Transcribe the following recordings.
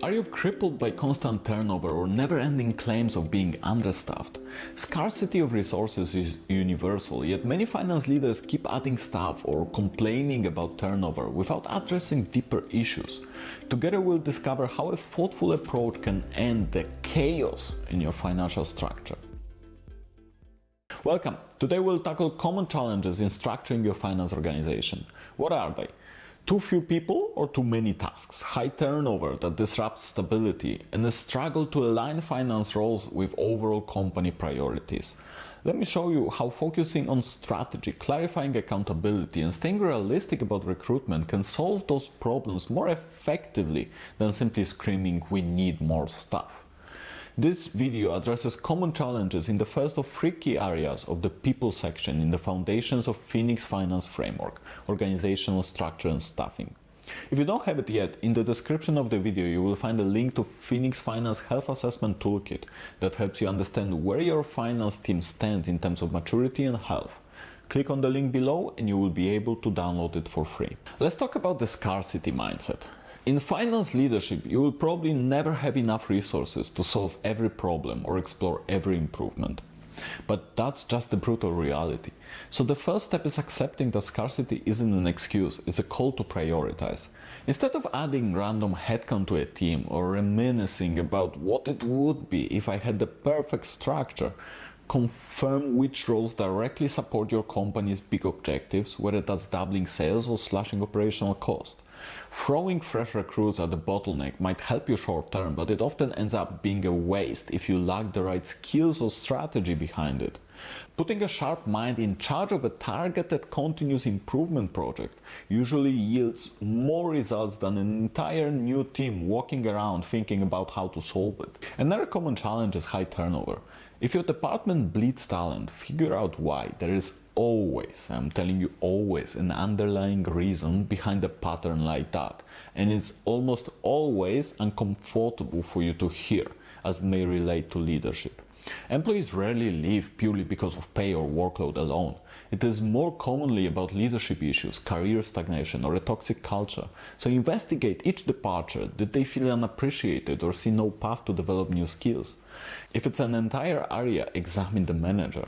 Are you crippled by constant turnover or never-ending claims of being understaffed? Scarcity of resources is universal, yet many finance leaders keep adding staff or complaining about turnover without addressing deeper issues. Together we'll discover how a thoughtful approach can end the chaos in your financial structure. Welcome! Today we'll tackle common challenges in structuring your finance organization. What are they? Too few people or too many tasks, high turnover that disrupts stability, and a struggle to align finance roles with overall company priorities. Let me show you how focusing on strategy, clarifying accountability, and staying realistic about recruitment can solve those problems more effectively than simply screaming, "We need more staff." This video addresses common challenges in the first of three key areas of the people section in the Foundations of Phoenix Finance Framework: organizational structure and staffing. If you don't have it yet, in the description of the video you will find a link to Phoenix Finance Health Assessment Toolkit that helps you understand where your finance team stands in terms of maturity and health. Click on the link below and you will be able to download it for free. Let's talk about the scarcity mindset. In finance leadership, you will probably never have enough resources to solve every problem or explore every improvement. But that's just the brutal reality. So the first step is accepting that scarcity isn't an excuse, it's a call to prioritize. Instead of adding random headcount to a team or reminiscing about what it would be if I had the perfect structure, confirm which roles directly support your company's big objectives, whether that's doubling sales or slashing operational costs. Throwing fresh recruits at the bottleneck might help you short term, but it often ends up being a waste if you lack the right skills or strategy behind it. Putting a sharp mind in charge of a targeted continuous improvement project usually yields more results than an entire new team walking around thinking about how to solve it. Another common challenge is high turnover. If your department bleeds talent, figure out why. There is always, I'm telling you always, an underlying reason behind a pattern like that. And it's almost always uncomfortable for you to hear, as it may relate to leadership. Employees rarely leave purely because of pay or workload alone. It is more commonly about leadership issues, career stagnation, or a toxic culture. So investigate each departure. Did they feel unappreciated or see no path to develop new skills? If it's an entire area, examine the manager.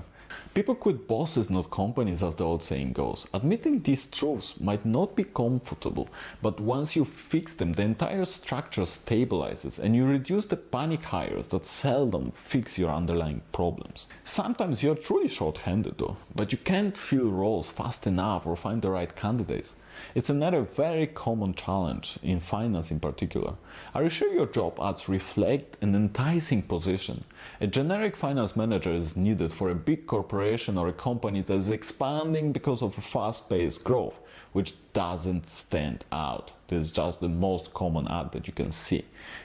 People quit bosses, not companies, as the old saying goes. Admitting these truths might not be comfortable, but once you fix them, the entire structure stabilizes and you reduce the panic hires that seldom fix your underlying problems. Sometimes you're truly short-handed though, but you can't fill roles fast enough or find the right candidates. It's another very common challenge in finance in particular. Are you sure your job ads reflect an enticing position? A generic finance manager is needed for a big corporation or a company that is expanding because of fast-paced growth, which doesn't stand out. This is just the most common ad that you can see.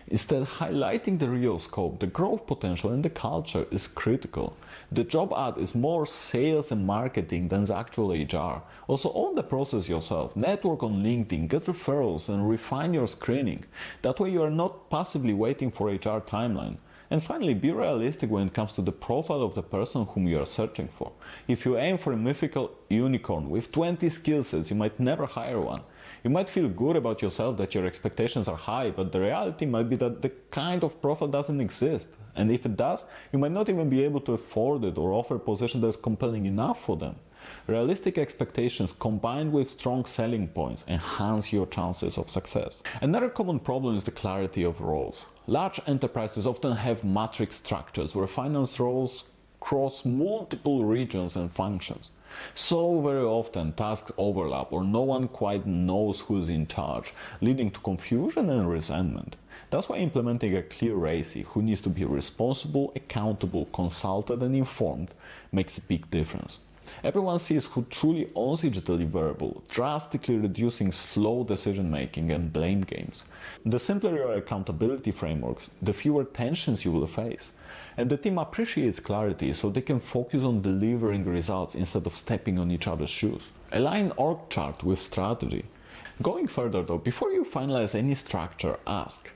Instead, highlighting the real scope, the growth potential, and the culture is critical. The job ad is more sales and marketing than the actual HR. Also, own the process yourself. Network on LinkedIn, get referrals, and refine your screening. That way you are not passively waiting for HR timeline. And finally, be realistic when it comes to the profile of the person whom you are searching for. If you aim for a mythical unicorn with 20 skill sets, you might never hire one. You might feel good about yourself that your expectations are high, but the reality might be that the kind of profile doesn't exist. And if it does, you might not even be able to afford it or offer a position that is compelling enough for them. Realistic expectations combined with strong selling points enhance your chances of success. Another common problem is the clarity of roles. Large enterprises often have matrix structures where finance roles cross multiple regions and functions. So very often tasks overlap or no one quite knows who's in charge, leading to confusion and resentment. That's why implementing a clear RACI, who needs to be responsible, accountable, consulted and informed, makes a big difference. Everyone sees who truly owns each deliverable, drastically reducing slow decision-making and blame games. The simpler your accountability frameworks, the fewer tensions you will face. And the team appreciates clarity so they can focus on delivering results instead of stepping on each other's shoes. Align org chart with strategy. Going further though, before you finalize any structure, ask,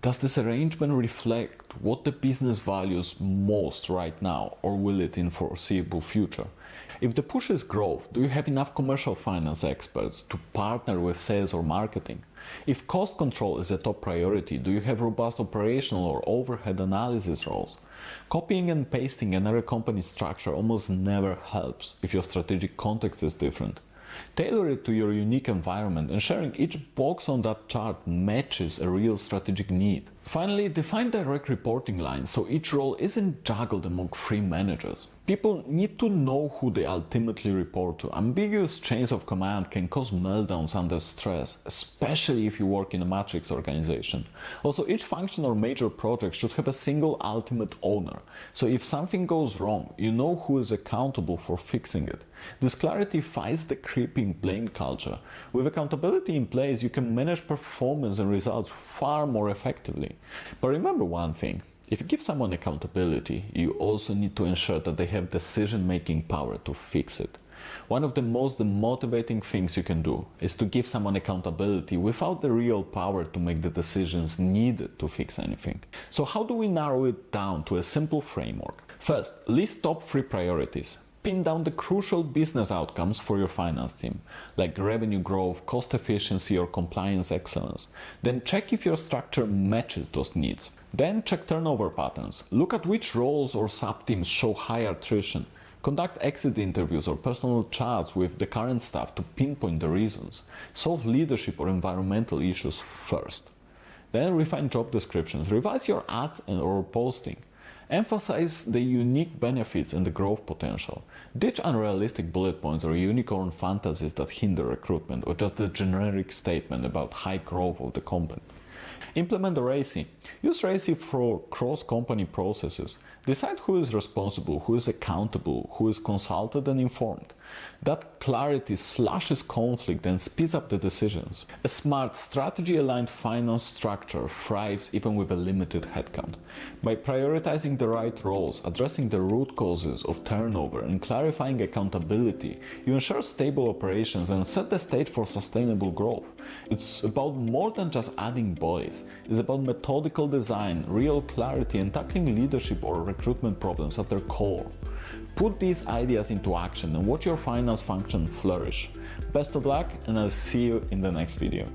does this arrangement reflect what the business values most right now, or will it in foreseeable future? If the push is growth, do you have enough commercial finance experts to partner with sales or marketing? If cost control is a top priority, do you have robust operational or overhead analysis roles? Copying and pasting another company's structure almost never helps if your strategic context is different. Tailor it to your unique environment, ensuring each box on that chart matches a real strategic need. Finally, define direct reporting lines so each role isn't juggled among 3 managers. People need to know who they ultimately report to. Ambiguous chains of command can cause meltdowns under stress, especially if you work in a matrix organization. Also, each function or major project should have a single ultimate owner. So if something goes wrong, you know who is accountable for fixing it. This clarity fights the creeping blame culture. With accountability in place, you can manage performance and results far more effectively. But remember one thing. If you give someone accountability, you also need to ensure that they have decision-making power to fix it. One of the most demotivating things you can do is to give someone accountability without the real power to make the decisions needed to fix anything. So how do we narrow it down to a simple framework? First, list top 3 priorities. Pin down the crucial business outcomes for your finance team, like revenue growth, cost efficiency, or compliance excellence. Then check if your structure matches those needs. Then check turnover patterns. Look at which roles or sub-teams show high attrition. Conduct exit interviews or personal chats with the current staff to pinpoint the reasons. Solve leadership or environmental issues first. Then refine job descriptions. Revise your ads or posting. Emphasize the unique benefits and the growth potential. Ditch unrealistic bullet points or unicorn fantasies that hinder recruitment, or just a generic statement about high growth of the company. Implement the RACI. Use RACI for cross-company processes. Decide who is responsible, who is accountable, who is consulted and informed. That clarity slashes conflict and speeds up the decisions. A smart, strategy-aligned finance structure thrives even with a limited headcount. By prioritizing the right roles, addressing the root causes of turnover, and clarifying accountability, you ensure stable operations and set the stage for sustainable growth. It's about more than just adding bodies. It's about methodical design, real clarity, and tackling leadership or recruitment problems at their core. Put these ideas into action and watch your finance function flourish. Best of luck, and I'll see you in the next video.